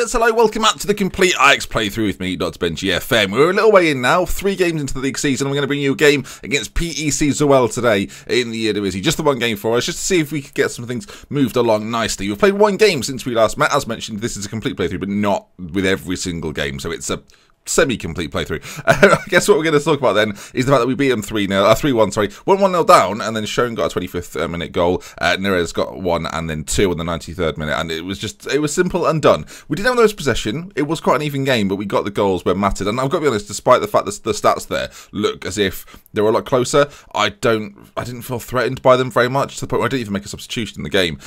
ForTheFans, hello, welcome out to the complete Ajax playthrough with me, Dr. Benji FM. We're a little way in now, 3 games into the league season. I'm going to bring you a game against PEC Zoel today in the Eredivisie. Just the one game for us, just to see if we could get some things moved along nicely. We've played 1 game since we last met. As mentioned, this is a complete playthrough, but not with every single game, so it's a semi-complete playthrough. I guess what we're going to talk about then is the fact that we beat them 3-1, sorry. Went 1-0 down, and then Schoen got a 25th minute goal. Neres got 1 and then 2 in the 93rd minute, and it was simple and done. We didn't have the most possession. It was quite an even game, but we got the goals where mattered. And I've got to be honest, despite the fact that the stats there look as if they were a lot closer, I didn't feel threatened by them very much, to the point where I didn't even make a substitution in the game.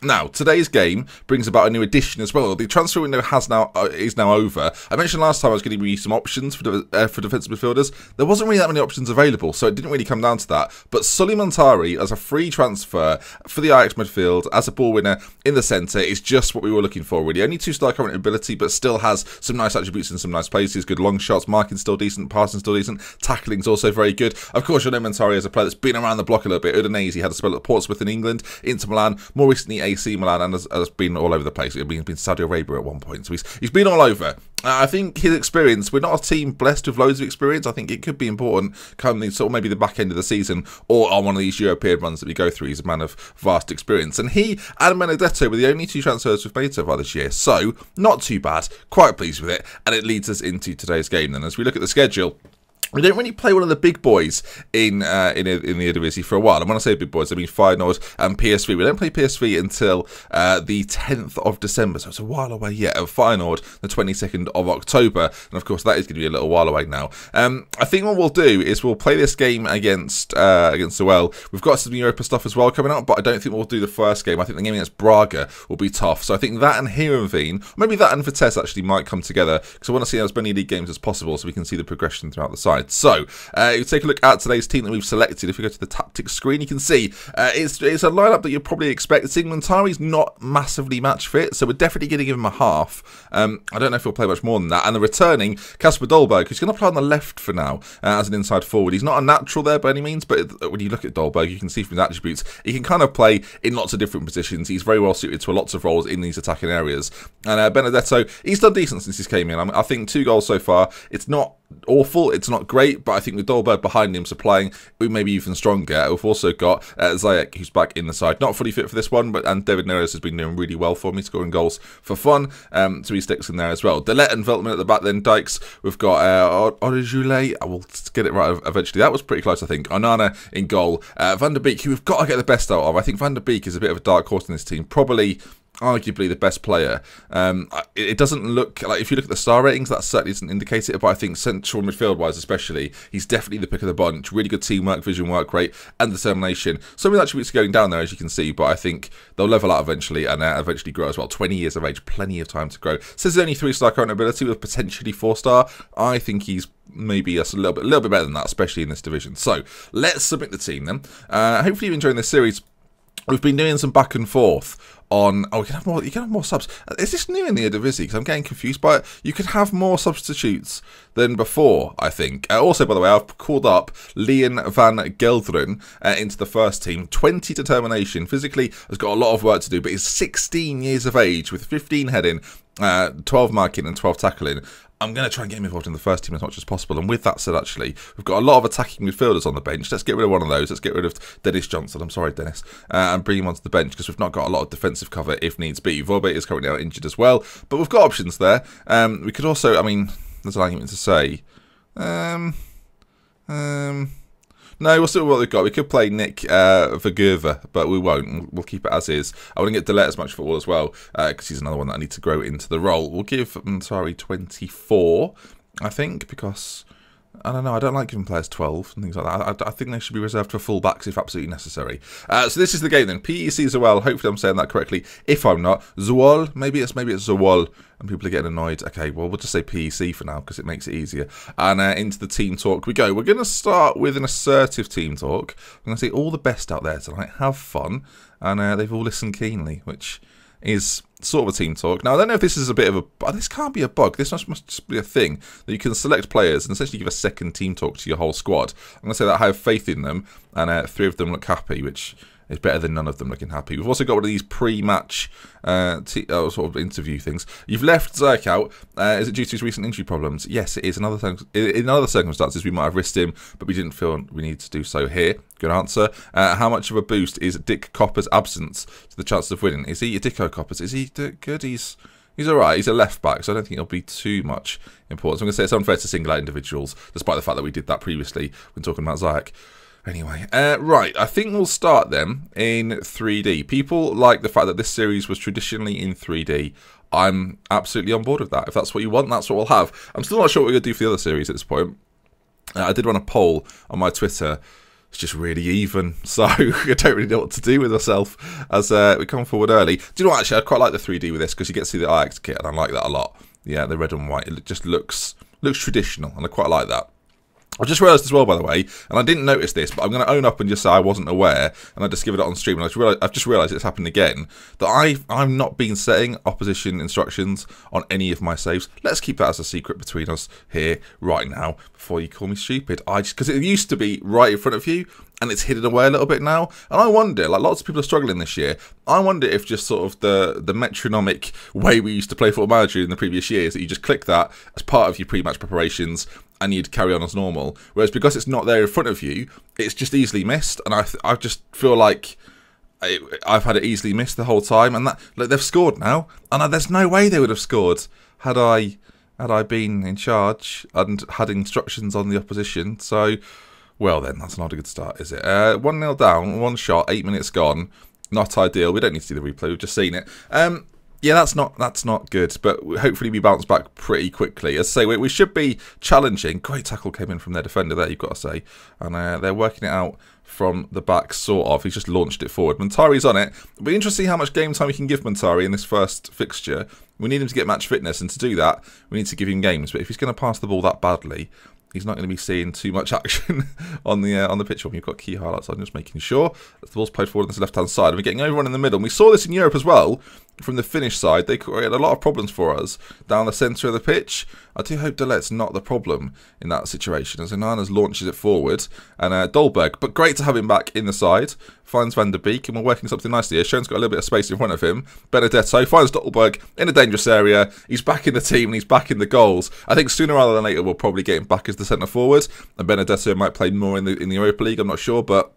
Now, today's game brings about a new addition as well. The transfer window is now over. I mentioned last time I was going to give you some options for defensive midfielders. There wasn't really that many options available, so it didn't really come down to that. But Sully Montari, as a free transfer for the Ajax midfield, as a ball winner in the centre, is just what we were looking for, really. Only 2-star current ability, but still has some nice attributes in some nice places. Good long shots, marking still decent, passing still decent, tackling's also very good. Of course, you know Montari as a player that's been around the block a little bit. Udinese had a spell at Portsmouth in England, Inter Milan, more recently AC Milan, and has been all over the place. He's been Saudi Arabia at one point, so he's been all over. I think his experience, we're not a team blessed with loads of experience. I think it could be important coming sort of maybe the back end of the season or on one of these European runs that we go through. He's a man of vast experience. And he and Benedetto were the only 2 transfers we've made so far this year. So, not too bad. Quite pleased with it. And it leads us into today's game then. As we look at the schedule, we don't really play one of the big boys in the Eredivisie for a while. And when I say big boys, I mean Feyenoord and PSV. We don't play PSV until the 10th of December, so it's a while away yet. Of Feyenoord, the 22nd of October, and of course that is going to be a little while away now. I think what we'll do is we'll play this game against Zoel. We've got some Europa stuff as well coming up, but I don't think we'll do the first game. I think the game against Braga will be tough. So I think that and Heerenveen, maybe that and Vitesse actually might come together, because I want to see as many league games as possible so we can see the progression throughout the side. So, if you take a look at today's team that we've selected, if we go to the tactics screen, you can see it's a lineup that you're probably expecting. Montari's not massively match fit, so we're definitely going to give him a half. I don't know if he'll play much more than that. And the returning, Kasper Dolberg, who's going to play on the left for now as an inside forward. He's not a natural there by any means, but when you look at Dolberg, you can see from his attributes, he can kind of play in lots of different positions. He's very well suited to lots of roles in these attacking areas. And Benedetto, he's done decent since he came in. I think 2 goals so far. It's not awful, it's not great, but I think with Dolberg behind him supplying, we may be even stronger. We've also got Ziyech, who's back in the side, not fully fit for this one, and David Neres has been doing really well for me, scoring goals for fun, so he sticks in there as well. Delet and Veltman at the back, then Dykes. We've got Odejule, I will get it right eventually. That was pretty close, I think. Onana in goal. Van der Beek, who we've got to get the best out of. I think Van der Beek is a bit of a dark horse in this team, probably arguably the best player. It doesn't look like, if you look at the star ratings, that certainly doesn't indicate it, but I think central midfield wise especially, he's definitely the pick of the bunch. Really good teamwork, vision, work rate and determination. Some of the attributes are going down there, as you can see, but I think they'll level out eventually and eventually grow as well. 20 years of age, plenty of time to grow. Says he's only 3-star current ability with potentially 4-star. I think he's maybe a little bit better than that, especially in this division. So let's submit the team then. Hopefully you're enjoying this series. We've been doing some back and forth on, you can have more subs. Is this new in the Eredivisie? Because I'm getting confused by it. You can have more substitutes than before, I think. Also, by the way, I've called up Leon van Gelderen into the first team. 20 determination. Physically, has got a lot of work to do, but he's 16 years of age with 15 heading, 12 marking and 12 tackling. I'm going to try and get him involved in the first team as much as possible. And with that said, actually, we've got a lot of attacking midfielders on the bench. Let's get rid of one of those. Let's get rid of Dennis Johnson. I'm sorry, Dennis. And bring him onto the bench because we've not got a lot of defensive cover if needs be. Vorbe is currently out injured as well. But we've got options there. We could also, I mean, there's an argument to say. No, we'll see what we've got. We could play Nick Vergerve, but we won't. We'll keep it as is. I want to get Delet as much football as well, because he's another one that I need to grow into the role. We'll give Montari 24, I think, because I don't know, I don't like giving players 12 and things like that. I think they should be reserved for full-backs if absolutely necessary. So this is the game then. PEC Zoel, hopefully I'm saying that correctly. If I'm not, Zoel, maybe it's Zoel, and people are getting annoyed. Okay, well, we'll just say PEC for now because it makes it easier. And into the team talk we go. We're going to start with an assertive team talk. I'm going to say all the best out there tonight. Have fun. And they've all listened keenly, which is sort of a team talk. Now, I don't know if this is a bit of a... This can't be a bug. This must just be a thing that you can select players and essentially give a second team talk to your whole squad. I'm going to say that I have faith in them, and 3 of them look happy, which is better than none of them looking happy. We've also got one of these pre-match sort of interview things. You've left Ziyech out. Is it due to his recent injury problems? Yes, it is. In other circumstances, we might have risked him, but we didn't feel we need to do so here. Good answer. How much of a boost is Dick Copper's absence to the chances of winning? Is he Dicko Coppers? Is he good? He's alright. He's a left back, so I don't think it'll be too much important. So I'm going to say it's unfair to single out individuals, despite the fact that we did that previously when talking about Ziyech. Anyway, right, I think we'll start them in 3D. People like the fact that this series was traditionally in 3D. I'm absolutely on board with that. If that's what you want, that's what we'll have. I'm still not sure what we're going to do for the other series at this point. I did run a poll on my Twitter. It's just really even, so I don't really know what to do with myself as we come forward early. Do you know what, actually, I quite like the 3D with this because you get to see the Ajax kit, and I like that a lot. Yeah, the red and white, it just looks traditional, and I quite like that. I just realised as well, by the way, and I didn't notice this, but I'm going to own up and just say I wasn't aware, and I discovered it on stream, and I've just realised it's happened again, that I've not been setting opposition instructions on any of my saves. Let's keep that as a secret between us here, right now, before you call me stupid. Because it used to be right in front of you, and it's hidden away a little bit now, and I wonder, like lots of people are struggling this year, I wonder if just sort of the metronomic way we used to play Football Manager in the previous years, that you just click that as part of your pre-match preparations, and you'd carry on as normal. Whereas because it's not there in front of you, it's just easily missed. And I just feel like I've had it easily missed the whole time. And that, look, they've scored now, and there's no way they would have scored had I been in charge and had instructions on the opposition. So, well then, that's not a good start, is it? 1-0 down, one shot, 8 minutes gone. Not ideal. We don't need to see the replay. We've just seen it. Yeah, that's not good, but hopefully we bounce back pretty quickly. As I say, we should be challenging. Great tackle came in from their defender there, you've got to say. And they're working it out from the back, sort of. He's just launched it forward. Montari's on it. It'll be interesting to see how much game time we can give Montari in this first fixture. We need him to get match fitness, and to do that, we need to give him games. But if he's going to pass the ball that badly, he's not going to be seeing too much action on the pitch. You've got key highlights. I'm just making sure that the ball's played forward on this left-hand side. And we're getting everyone in the middle. And we saw this in Europe as well. From the Finnish side, they created a lot of problems for us down the centre of the pitch. I do hope Delet's not the problem in that situation, as Onana's launches it forward, and Dolberg, but great to have him back in the side, finds Van der Beek, and we're working something nicely here. Schoen's got a little bit of space in front of him. Benedetto finds Dolberg in a dangerous area. He's back in the team, and he's back in the goals. I think sooner rather than later, we'll probably get him back as the centre forward, and Benedetto might play more in the Europa League, I'm not sure, but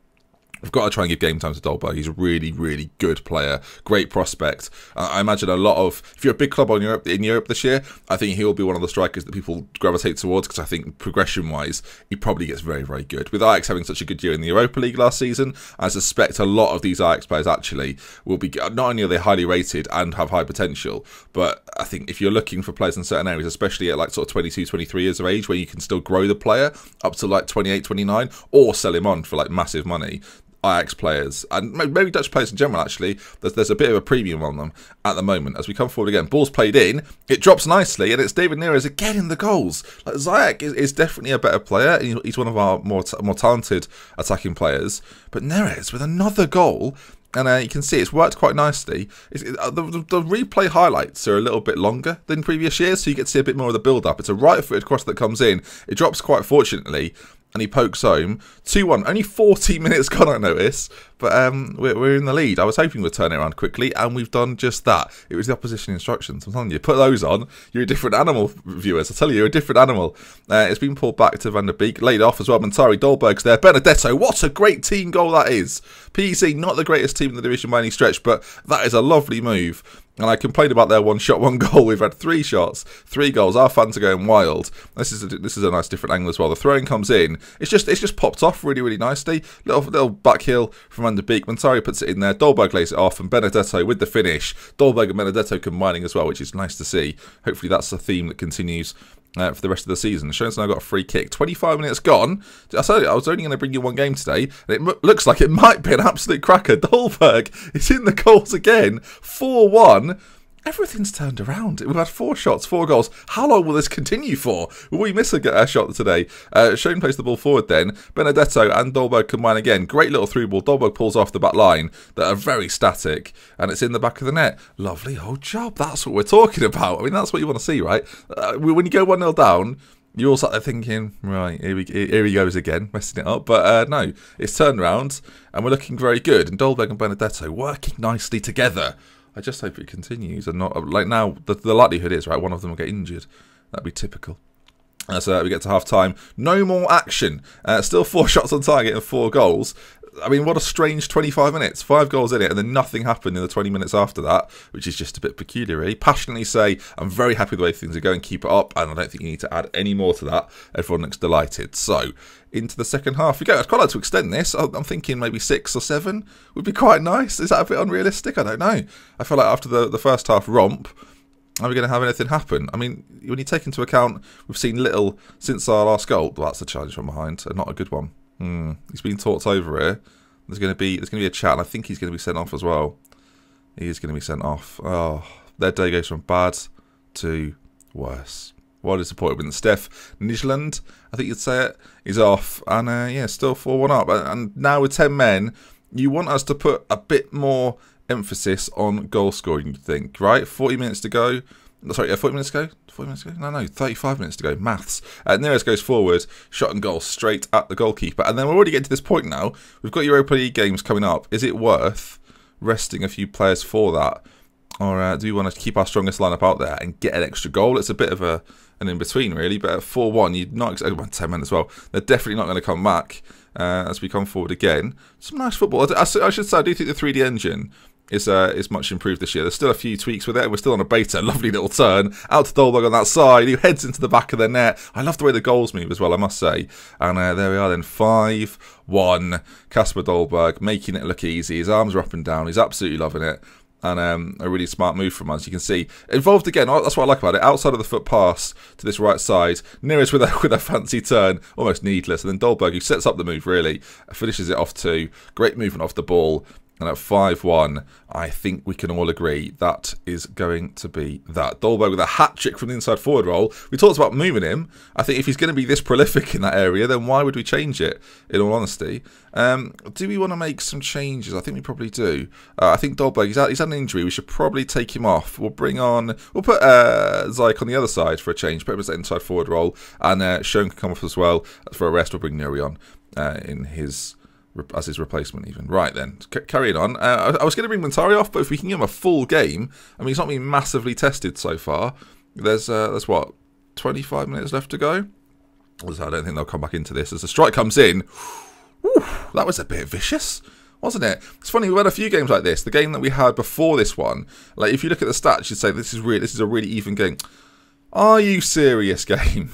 we've got to try and give game time to Dolberg. He's a really, really good player. Great prospect. I imagine a lot of... If you're a big club in Europe this year, I think he'll be one of the strikers that people gravitate towards, because I think progression-wise, he probably gets very, very good. With Ajax having such a good year in the Europa League last season, I suspect a lot of these Ajax players actually will be... Not only are they highly rated and have high potential, but I think if you're looking for players in certain areas, especially at like sort of 22, 23 years of age, where you can still grow the player up to like 28, 29, or sell him on for like massive money, Ajax players, and maybe Dutch players in general, actually, there's a bit of a premium on them at the moment. As we come forward again, ball's played in, it drops nicely, and it's David Neres again in the goals. Like, Ziyech is definitely a better player. He's one of our more talented attacking players, but Neres with another goal. And you can see it's worked quite nicely. The replay highlights are a little bit longer than previous years, so you get to see a bit more of the build-up. It's a right-footed cross that comes in. It drops quite fortunately, and he pokes home. 2-1. Only 40 minutes gone, I notice. But we're in the lead. I was hoping we'd turn it around quickly, and we've done just that. It was the opposition instructions. I'm telling you, put those on, you're a different animal, viewers. I tell you, you're a different animal. It's been pulled back to Van der Beek. Laid off as well. Montari, Dolberg's there. Benedetto, what a great team goal that is. PEC, not the greatest team in the division by any stretch, but that is a lovely move. And I complained about their one shot, one goal. We've had 3 shots, 3 goals. Our fans are going wild. This is a nice different angle as well. The throwing comes in. It's just popped off really, really nicely. Little back heel from Van der Beek. Montari puts it in there. Dolberg lays it off, and Benedetto with the finish. Dolberg and Benedetto combining as well, which is nice to see. Hopefully that's a theme that continues for the rest of the season. Schoen's now got a free kick. 25 minutes gone. I said I was only going to bring you one game today, and it looks like it might be an absolute cracker. Dolberg is in the goals again. 4-1. Everything's turned around. We've had 4 shots, 4 goals. How long will this continue for? Will we miss a shot today? Schoen plays the ball forward then. Benedetto and Dolberg combine again. Great little through ball. Dolberg pulls off the back line that are very static, and it's in the back of the net. Lovely old job. That's what we're talking about. I mean, that's what you want to see, right? When you go 1-0 down, You're all sat there thinking, right, here he goes again, messing it up. But no, it's turned around, and we're looking very good. And Dolberg and Benedetto working nicely together. I just hope it continues, and not like now. The likelihood is, right, one of them will get injured. That'd be typical. So we get to half time. No more action. Still 4 shots on target and 4 goals. I mean, what a strange 25 minutes. 5 goals in it, and then nothing happened in the 20 minutes after that, which is just a bit peculiar, really. Passionately say, I'm very happy with the way things are going. Keep it up, and I don't think you need to add any more to that. Everyone looks delighted. So, into the second half we go. I'd quite like to extend this. I'm thinking maybe 6 or 7 would be quite nice. Is that a bit unrealistic? I don't know. I feel like after the first half romp, are we going to have anything happen? I mean, when you take into account we've seen little since our last goal. Well, that's a challenge from behind, and not a good one. He's been talked over here. There's going to be a chat, and I think he's going to be sent off as well. He is going to be sent off. Oh, their day goes from bad to worse. What a disappointment. Steph Nijland, I think you'd say it, is off, and yeah, still 4-1 up. And now with 10 men, you want us to put a bit more emphasis on goal scoring, you'd think, right? 40 minutes to go. Sorry, 40 minutes to go? 40 minutes to go? No, 35 minutes to go. Maths. Neres goes forward, shot and goal straight at the goalkeeper. And then we're already getting to this point now. We've got Europa League games coming up. Is it worth resting a few players for that? Or do we want to keep our strongest lineup out there and get an extra goal? It's a bit of an in-between, really. But at 4-1, you'd not expect 10 men as well. They're definitely not going to come back as we come forward again. Some nice football. I should say, I do think the 3D engine is much improved this year. There's still a few tweaks with it. We're still on a beta. Lovely little turn out to Dolberg on that side, who heads into the back of the net. I love the way the goals move as well, I must say. And there we are then, 5-1. Kasper Dolberg making it look easy. His arms are up and down. He's absolutely loving it. And a really smart move from us. You can see involved again. That's what I like about it. Outside of the foot pass to this right side, Neres with a fancy turn, almost needless. And then Dolberg, who sets up the move really, finishes it off too. Great movement off the ball. And at 5-1, I think we can all agree that is going to be that. Dolberg with a hat-trick from the inside forward role. We talked about moving him. I think if he's going to be this prolific in that area, then why would we change it, in all honesty? Do we want to make some changes? I think we probably do. I think Dolberg, he's had an injury. We should probably take him off. We'll put Zayk on the other side for a change. Put him as that inside forward role. And Schoen can come off as well. For a rest, we'll bring Nuri on as his replacement even. Right then, carrying on. I was going to bring Montari off, but if we can give him a full game, I mean, he's not been massively tested so far. There's what, 25 minutes left to go? So I don't think they'll come back into this. As the strike comes in, whew, that was a bit vicious, wasn't it? It's funny, we've had a few games like this. The game that we had before this one, like if you look at the stats, you'd say this is a really even game. Are you serious, game?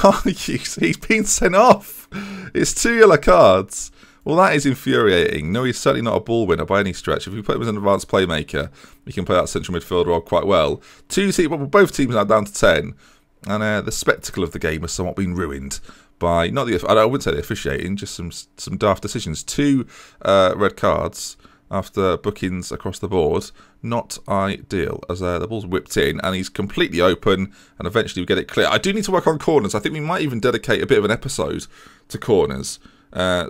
Are you? He's been sent off. It's 2 yellow cards. Well, that is infuriating. No, he's certainly not a ball winner by any stretch. If we put him as an advanced playmaker, we can play that central midfield role quite well. Both teams are now down to 10, and the spectacle of the game has somewhat been ruined by I wouldn't say the officiating, just some daft decisions. 2 red cards after bookings across the board. Not ideal, as the ball's whipped in and he's completely open, and eventually we get it clear. I do need to work on corners. I think we might even dedicate a bit of an episode to corners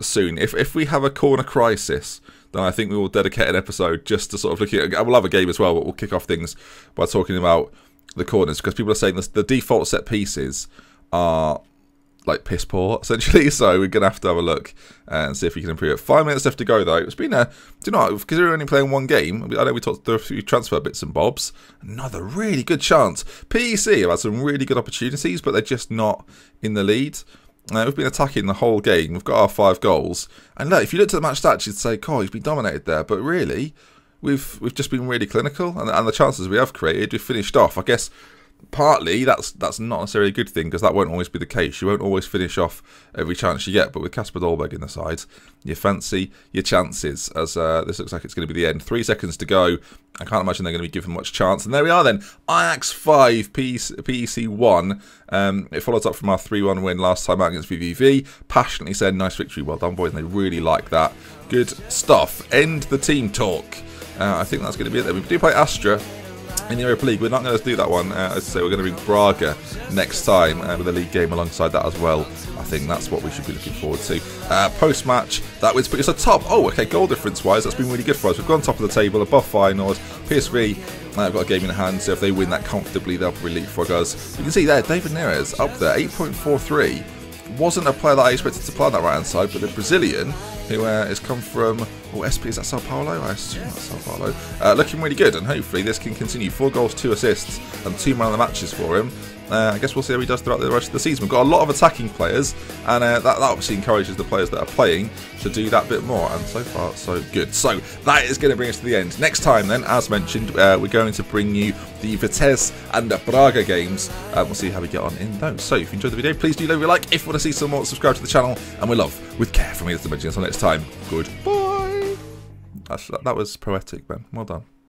soon. If we have a corner crisis, then I think we will dedicate an episode just to sort of look at. We'll have a game as well, but we'll kick off things by talking about the corners, because people are saying the default set pieces are like piss poor essentially. So we're gonna have to have a look and see if we can improve it. 5 minutes left to go though. It's been because we're only playing one game. I know we talked through a few transfer bits and bobs. Another really good chance. PEC have had some really good opportunities, but they're just not in the lead. We've been attacking the whole game. We've got our 5 goals. And look, if you looked at the match stats, you'd say, "God, he's been dominated there." But really, we've just been really clinical, and the chances we have created, we've finished off. I guess partly that's not necessarily a good thing, because that won't always be the case. You won't always finish off every chance you get. But with Kasper Dolberg in the side, you fancy your chances, as this looks like it's going to be the end. 3 seconds to go. I can't imagine they're going to be given much chance. And there we are then. Ajax 5, PEC 1. It follows up from our 3-1 win last time out against VVV. Passionately said, nice victory, well done boys, and they really like that. Good stuff. End the team talk. I think that's going to be it then. We do play Astra in the Europa League. We're not going to do that one. As I say, we're going to be Braga next time with a league game alongside that as well. I think that's what we should be looking forward to. Post-match, that would put us atop. Oh, okay, goal difference-wise, that's been really good for us. We've gone top of the table, above finals. PSV have got a game in hand, so if they win that comfortably, they'll probably leapfrog us. You can see there, David Neres up there, 8.43. Wasn't a player that I expected to play on that right-hand side, but the Brazilian, who has come from, SP, is that Sao Paulo? I assume that's Sao Paulo. Looking really good, and hopefully this can continue. 4 goals, 2 assists, and 2 man of the matches for him. I guess we'll see how he does throughout the rest of the season. We've got a lot of attacking players, and that obviously encourages the players that are playing to do that bit more, and so far, so good. So, that is going to bring us to the end. Next time then, as mentioned, we're going to bring you the Vitesse and the Braga games. We'll see how we get on in those. So, if you enjoyed the video, please do leave a like. If you want to see some more, subscribe to the channel, and we'll love with care from me to mention. Until next time, goodbye. That was poetic, Ben. Well done.